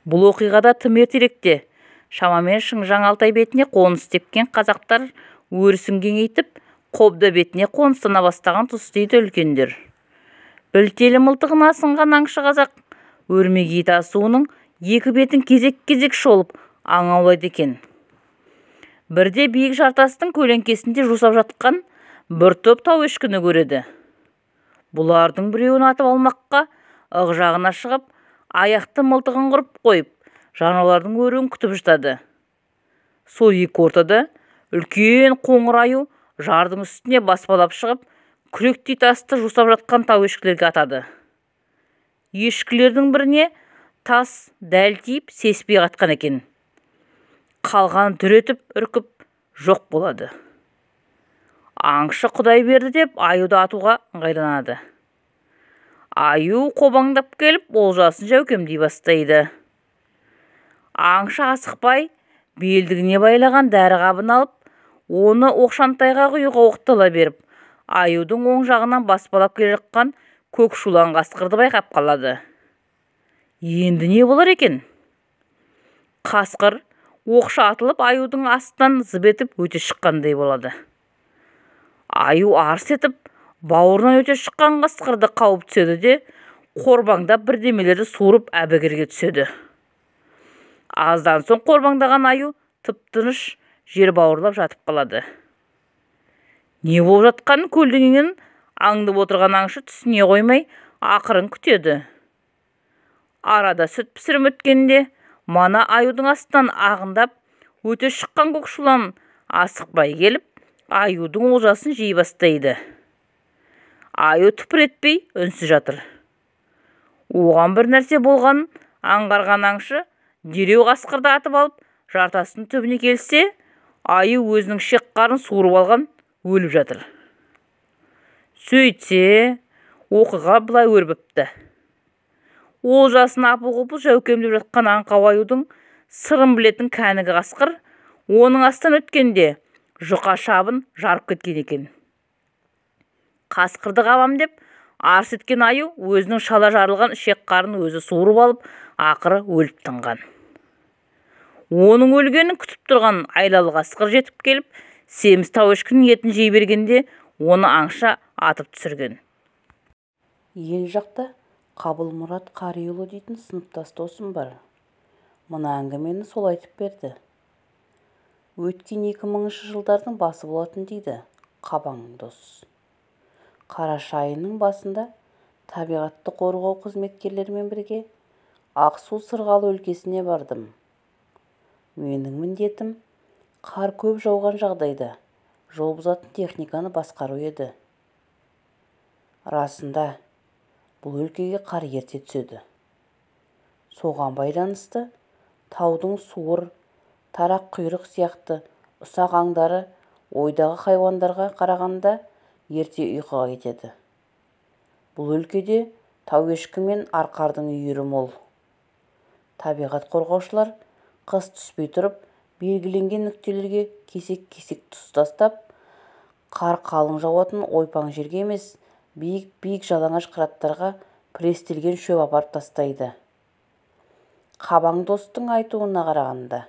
Бұл оқиғада тым ертеректе шамамен Шыңжаң Алтай бетіне қоныс тепкен қазақтар өрісін кеңейтіп, Қобда бетіне қоныстана бастаған тұс дейді үлкендер. Білтелі мылтығына асынған аңшы қазақ Өрмегей тасуының екі бетін кезек-кезек шолып аң аулайды екен. Бірде биік жартастың көлеңкесінде жусап жатқан бір топ тау ешкіні көреді. Бұлардың біреуін атып алмаққа ық жағына шығып, аяқты мылтығын құрып қойып, жануарлардың өруін күтіп жатады. Сол екі ортада үлкен қоңыр аю жардың үстіне баспалап шығып, күректей тасты жусап жатқан тау ешкілерге атады. Ешкілердің біріне тас дәл тиіп сеспей қатқан екен. Қалған дүр етіп үркіп жоқ болады. Аңшы құдай берді деп аюды атуға ыңғайланады. Аю қобаңдап келіп олжасын жәукемдей бастайды. Аңшы асықпай белдігіне байлаған дәрі қабын алып, оны оқшантайға құюға оқтала беріп, аюдың оң жағынан баспалап келе жатқан көк шулан қасқырды байқап қалады. Енді не болар екен? Қасқыр оқша атылып аюдың астынан зып етіп өте шыққандай болады. Аю арс етіп бауырынан өте шыққан қасқырды қауып түседі де, қорбаңдап бірдемелерді суырып әбігерге түседі. Аздан соң қорбаңдаған аю тып-тыныш жер бауырлап жатып қалады. Не болып жатқанын көлденеңнен аңдып отырған аңшы түсіне қоймай ақырын күтеді. Арада сүт пісірім өткенде, мана аюдың астынан ағындап өте шыққан көкшулан асықпай келіп, аюдың олжасын жей бастайды. Аю түпір етпей үнсіз жатыр. Оған бір нәрсе болғанын аңғарған аңшы дереу қасқырды атып алып, жартастың түбіне келсе, аю өзінің шек қарын суырып алған өліп жатыр. Сөйтсе, оқиға былай өрбіпті. Олжасын апыл-ғұпыл жәукемдеп жатқан аңқау аюдың сырын білетін кәнігі қасқыр оның астан өткенде жұқа шабын жарып кеткен екен. Қасқырды қабам деп арс еткен аю өзінің шала жарылған шек қарын өзі суырып алып, ақыры өліп тынған. Оның өлгенін күтіп тұрған айлалы қасқыр жетіп келіп, семіз тау ешкінің етін жей бергенде оны аңша атып түсірген. Ел жақта Қабылмұрат Қариұлы дейтін сыныптас досым бар. Мына әңгімені сол айтып берді. Өткен 2000 жылдардың басы болатын дейді қабаң дос. Қараша айының басында табиғатты қорғау қызметкерлерімен бірге Ақсу-Сырғалы өлкесіне бардым. Менің міндетім қар көп жауған жағдайда жол бұзатын техниканы басқару еді. Расында, бұл өлкеге қар ерте түседі. Соған байланысты таудың суыр, тарақ құйрық сияқты ұсақ аңдары ойдағы хайуандарға қарағанда ерте ұйқыға кетеді. Бұл өлкеде тау ешкі мен арқардың үйірі мол. Табиғат қорғаушылар қыс түспей тұрып, белгіленген нүктелерге кесек-кесек тұс тастап, қар қалың жауатын ойпаң жерге емес, биік жалаңаш қыраттарға престелген шөп апарып тастайды. Қабаң достың айтуына қарағанда,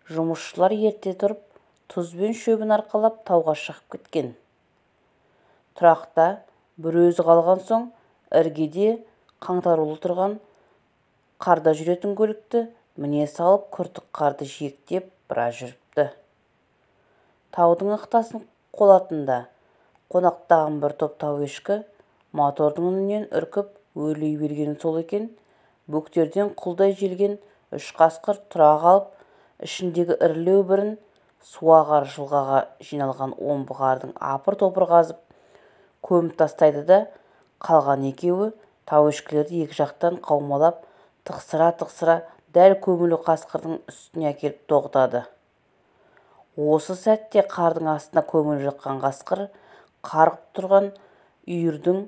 жұмысшылар ерте тұрып, тұз бен шөбін арқалап тауға шығып кеткен. Тұрақта бір өзі қалған соң, іргеде қаңтарулы тұрған қарда жүретін көлікті міне салып, күртік қарды жиектеп біраз жүріпті. Таудың ықтасын қолатында қонақтаған бір топ тау ешкі мотордың үнінен үркіп өрлей бергені сол екен. Бөктерден құлдай желген үш қасқыр тұра қалып, ішіндегі ірілеу бірін суағар жылғаға жиналған омбы қардың апыр-топыр қазып көміп тастайды да, қалған екеуі тау ешкілерді екі жақтан қаумалап, тықсыра-тықсыра дәл көмілі қасқырдың үстіне әкеліп тоғытады. Осы сәтте қардың астына көміліп жатқан қасқыр қарғып тұрған үйірдің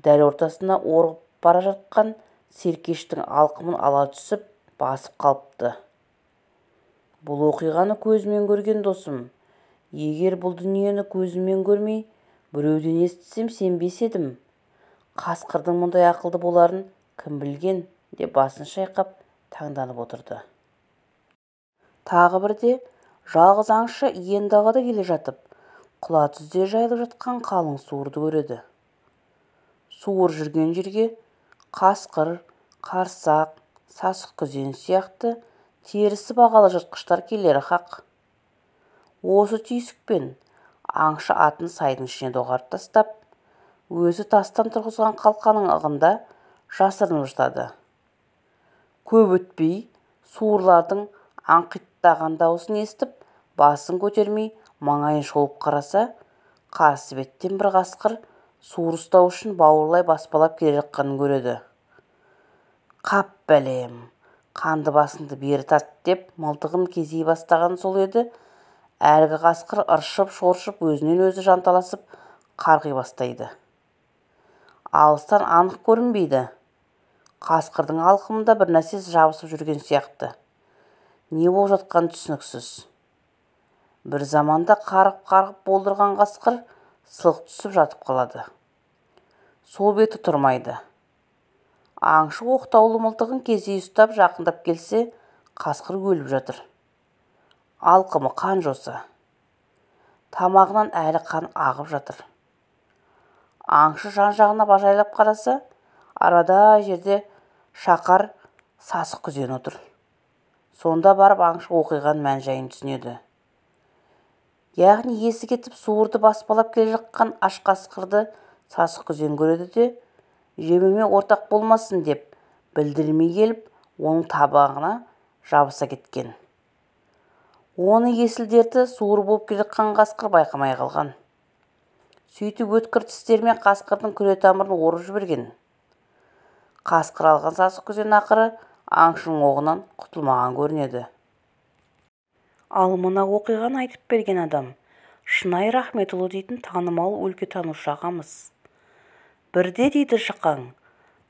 дәл ортасына орғып бара жатқан серкештің алқымын ала түсіп басып қалыпты. Бұл оқиғаны көзімен көрген досым, егер бұл дүниені көзімен көрмей біреуден естісем сенбес едім. Қасқырдың мұндай ақылды боларын кім білген деп басын шайқап таңданып отырды. Тағы бірде жалғыз аңшы иен далада келе жатып, құла түзде жайылып жатқан қалың суырды көреді. Суыр жүрген жерге қасқыр, қарсақ, сасық күзен сияқты терісі бағалы жыртқыштар келері хақ. Осы түйсікпен аңшы атын сайдың ішіне доғарып тастап, өзі тастан тұрғызған қалқаның ығында жасырынып жатады. Көп өтпей суырлардың аңқиттаған дауысын естіп, басын көтермей маңайын шолып қараса, қарсы беттен бір қасқыр суыр ұстау үшін бауырлай баспалап келе жатқанын көреді. «Қап бәлем, қанды басыңды бері тарт» деп мылтығын кезей бастаған сол еді, әлгі қасқыр ыршып-шоршып өзінен өзі жанталасып қарғи бастайды. Алыстан анық көрінбейді. Қасқырдың алқымында бір нәрсе жабысып жүрген сияқты. Не болып жатқан түсініксіз. Бір заманда қарғып болдырған қасқыр сылқ түсіп жатып қалады. Сол беті тұрмайды. Аңшы оқтаулы мылтығын кезей ұстап жақындап келсе, қасқыр өліп жатыр. Алқымы қан жоса. Тамағынан әлі қан ағып жатыр. Аңшы жан-жағына бажайлап қараса, арада жерде шақар сасық күзен отыр. Сонда барып аңшы оқиған мән-жайын түсінеді. Яғни есі кетіп суырды баспалап келе жатқан аш қасқырды сасық күзен көреді де, жеміме ортақ болмасын деп білдірмей келіп, оның табағына жабыса кеткен. Оны есілдерді суыр болып келе жатқан қасқыр байқамай қалған. Сөйтіп өткір тістермен қасқырдың күре тамырын орып жіберген. Қасқыр алған сасық күзен ақыры аңшының оғынан құтылмаған көрінеді. Ал мына оқиғаны айтып берген адам Шынай Рахметұлы дейтін танымал өлкетанушы ағамыз. Бірде дейді Шықаң,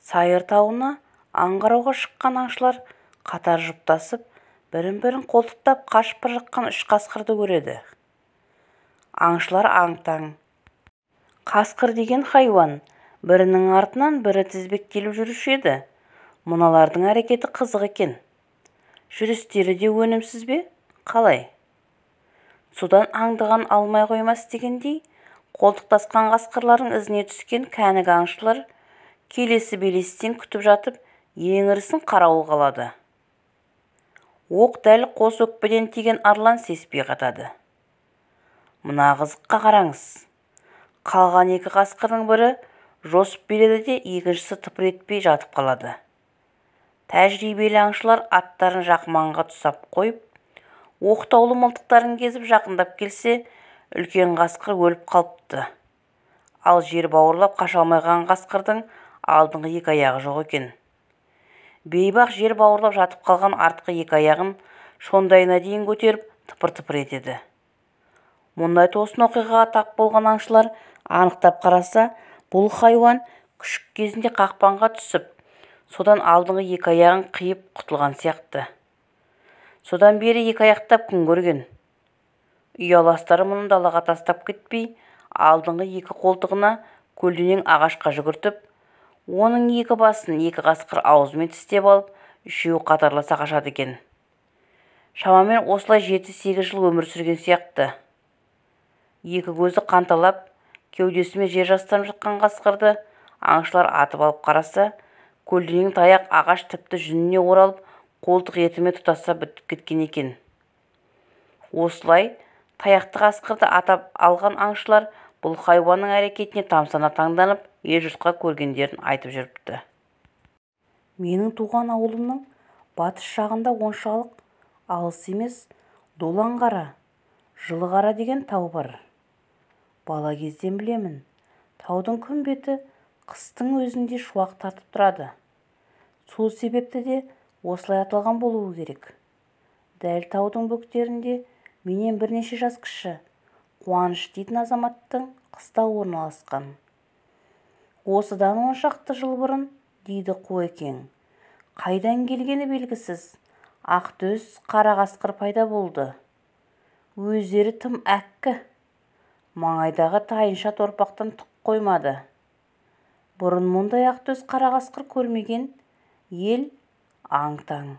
Сайыр тауына аңғарауға шыққан аңшылар қатар жұптасып, бірін-бірін қолтықтап қашып бара жатқан 3 қасқырды көреді. Аңшылар аң-таң. Қасқыр деген хайуан бірінің артынан бірі тізбектеліп жүруші еді. Мыналардың әрекеті қызық екен. Жүрістері де өнімсіз бе? Қалай? Содан аңдыған алмай қоймас дегендей, қолтықтасқан қасқырлардың ізіне түскен кәнігі аңшылар келесі белестен күтіп жатып, ең ірісін қарауыл қалады. Оқ дәл қос өкпеден тиген арлан сеспей қатады. Мына қызыққа қараңыз. Қалған 2 қасқырдың бірі жосып береді де, екіншісі тыпыр етпей жатып қалады. Тәжірибелі аңшылар аттарын жақманға тұсап қойып, оқтаулы мылтықтарын кезіп жақындап келсе, үлкен қасқыр өліп қалыпты. Ал жер бауырлап қаша алмайған қасқырдың алдыңғы 2 аяғы жоқ екен. Бейбақ жер бауырлап жатып қалған артқы 2 аяғын шондайына дейін көтеріп тыпыр-тыпыр етеді. Мұндай тосын оқиғаға тап болған аңшылар анықтап қараса, бұл хайуан күшік кезінде қақпанға түсіп, содан алдыңғы 2 аяғын қиып құтылған сияқты. Содан бері 2 аяқтап күн көрген. Ұяластары мұны далаға тастап кетпей, алдыңғы 2 қолтығына көлденең ағашқа жүгіртіп, оның 2 басын 2 қасқыр аузымен тістеп алып, 3-еуі қатарласа қашады екен. Шамамен осылай 7-8 жыл өмір сүрген сияқты. 2 көзі қанталап, кеудесімен жер жастанып жатқан қасқырды аңшылар атып алып қараса, көлденең таяқ ағаш тіпті жүніне оралып, қолтық етіме тұтаса бітіп кеткен екен. Осылай таяқты қасқырды атап алған аңшылар бұл хайуанның әрекетіне тамсана таңданып, ел-жұртқа көргендерін айтып жүріпті. Менің туған ауылымның батыс жағында оншалық алыс емес Доланғара, Жылғара деген тау бар. Бала кезден білемін, таудың күн беті қыстың өзінде шуақ тартып тұрады. Сол себепті де осылай аталған болуы керек. Дәл таудың бөктерінде менен бірнеше жас кіші Қуаныш дейтін азаматтың қыстауы орналасқан. Осыдан 10 шақты жыл бұрын, дейді Қуекең, қайдан келгені белгісіз ақтөс қара қасқыр пайда болды. Өздері тым әккі, маңайдағы тайынша торпақтан түк қоймады. Бұрын мұндай ақтөс қара қасқыр көрмеген ел аң-таң.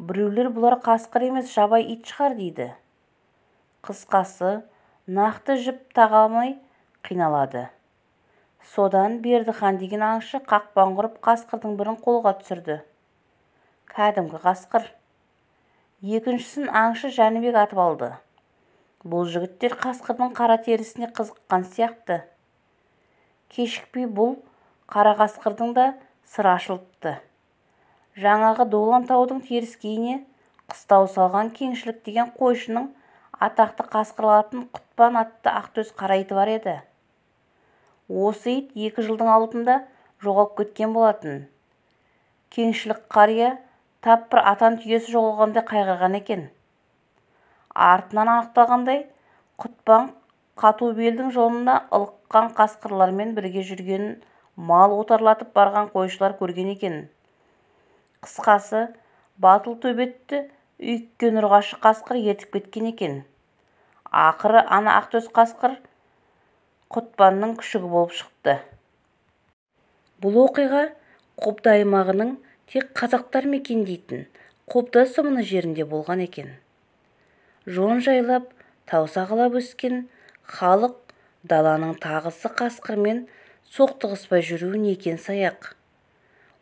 Біреулер бұлар қасқыр емес, жабай ит шығар дейді. Қысқасы, нақты жіп таға алмай қиналады. Содан Бердіхан деген аңшы қақпан құрып қасқырдың бірін қолға түсірді. Кәдімгі қасқыр. Екіншісін аңшы Жәнібек атып алды. Бұл жігіттер қасқырдың қара терісіне қызыққан сияқты. Кешікпей бұл қара қасқырдың да сыры ашылыпты. Жаңағы Долан таудың теріскейіне қыстау салған Кеңшілік деген қойшының атақты қасқырлатын Құтпан атты ақтөс қара иті бар еді. Осы ит 2 жылдың алдында жоғалып кеткен болатын. Кеңшілік қария тап бір атан түйесі жоғалғандай қайғырған екен. Артынан анықталғандай, Құтпан қату белдің жолында ылыққан қасқырлармен бірге жүргенін мал отарлатып барған қойшылар көрген екен. Қысқасы, батыл төбетті үйіккен ұрғашы қасқыр ертіп кеткен екен. Ақыры ана ақтөс қасқыр Құтпанның күшігі болып шықты. Бұл оқиға Қобда аймағының тек қазақтар мекендейтін Қобда сұмыны жерінде болған екен. Жон жайлап, тау сағалап өскен халық даланың тағысы қасқырмен соқтығыспай жүруі некен саяқ.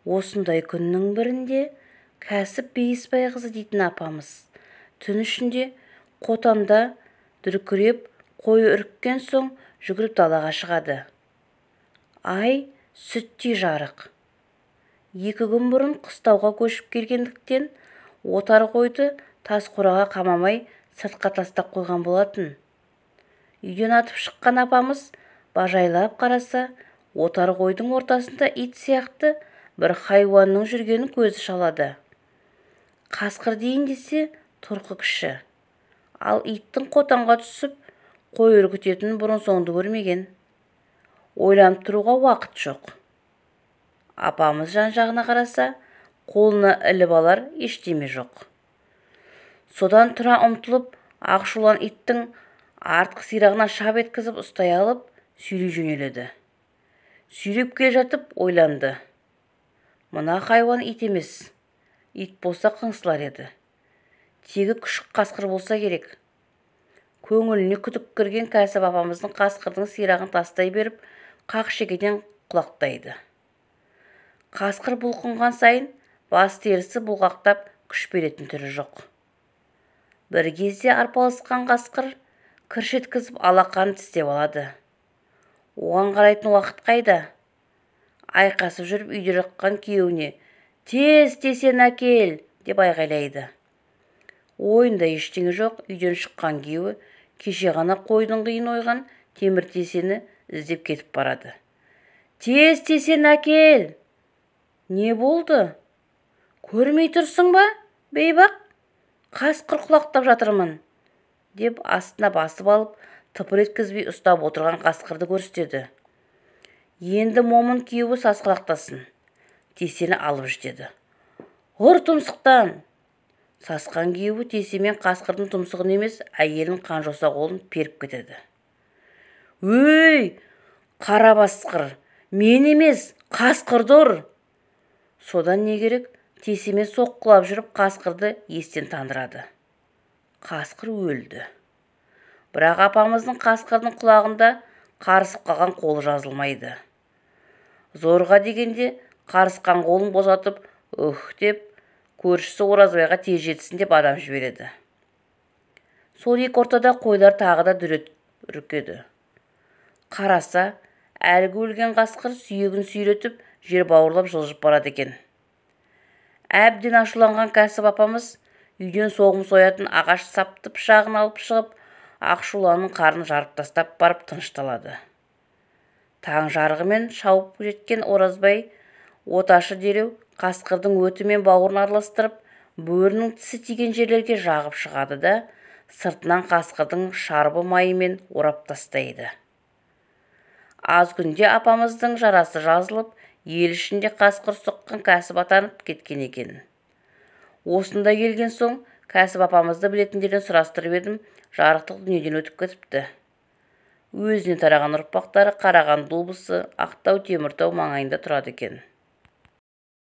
Осындай күннің бірінде Кәсіп Бейісбайқызы дейтін апамыз түн ішінде қотанда дүркіреп қой үріккен соң жүгіріп далаға шығады. Ай сүттей жарық. 2 күн бұрын қыстауға көшіп келгендіктен отар қойды тас қораға қамамай сыртқа тастап қойған болатын. Үйден атып шыққан апамыз бажайлап қараса, отар қойдың ортасында ит сияқты бір хайуанның жүргенін көзі шалады. Қасқыр дейін десе тұрқы кіші. Ал иттің қотанға түсіп, қой үркітетін бұрын соңды көрмеген. Ойланып тұруға уақыт жоқ. Апамыз жан-жағына қараса, қолына іліп алар ештеме жоқ. Содан тұра ұмтылып, Ақшулан иттің артқы сирағына шап еткізіп ұстай алып, сүйрей жөнеледі. Сүйреп келе жатып ойланды. Мына хайуан ит емес. Ит болса қыңсылар еді. Тегі күшік қасқыр болса керек. Көңіліне күдік кірген Кәсіп апамыздың қасқырдың сирағын тастай беріп, қақ шекеден құлақтайды. Қасқыр бұлқынған сайын бас терісі бұлғақтап күш беретін түрі жоқ. Бір кезде арпалысқан қасқыр кірш еткізіп алақанын тістеп алады. Оған қарайтын уақыт қайда? Айқасып жүріп үйде жатқан күйеуіне «Тез тесен әкел!» деп айғайлайды. Ойында ештеңе жоқ, үйден шыққан күйеуі кеше ғана қойдың қиын ойған темір тесені іздеп кетіп барады. «Тез тесен әкел!» «Не болды? Көрмей тұрсың ба, бейбақ? Қасқыр құлақтап жатырмын!» деп астына басып алып, тыпыр еткізбей ұстап отырған қасқырды көрсетеді. Енді момын күйеуі сасқалақтасын. Тесені алып жетеді. «Ұр тұмсықтан!» Сасқан күйеуі тесемен қасқырдың тұмсығын емес, әйелін қанжоса қолын періп кетеді. «Өй, қара басқыр! Мен емес, қасқырды ұр!» Содан не керек? Тесемен соққылап жүріп қасқырды естен тандырады. Қасқыр өлді. Бірақ апамыздың қасқырдың құлағында қарысып қалған қолы жазылмайды. Зорға дегенде қарысқан қолын босатып, деп көршісі Оразбайға тез жетсін деп адам жібереді. Сол екі ортада қойлар тағы да дүрет үркеді. Қараса, әлгі өлген қасқыр сүйегін сүйретіп, жер бауырлап жылжып барады екен. Әбден ашуланған Кәсіп апамыз үйден соғым соятын ағаш сапты пышағын алып шығып, Ақшуланның қарнын жарып тастап барып тынышталады. Таң жарығымен шауып жеткен Оразбай оташы дереу қасқырдың өті мен бауырын араластырып, бөрінің тісі тиген жерлерге жағып шығады да, сыртынан қасқырдың шарбы майымен орап тастайды. Аз күнде апамыздың жарасы жазылып, ел ішінде қасқыр соққан Кәсіп атанып кеткен екен. Осында келген соң Кәсіп апамызды білетіндерден сұрастырып едім, жарықтық дүниеден өтіп кетіпті. Өзіне тараған ұрпақтары Қарағанды облысы Ақтау Теміртау маңайында тұрады екен.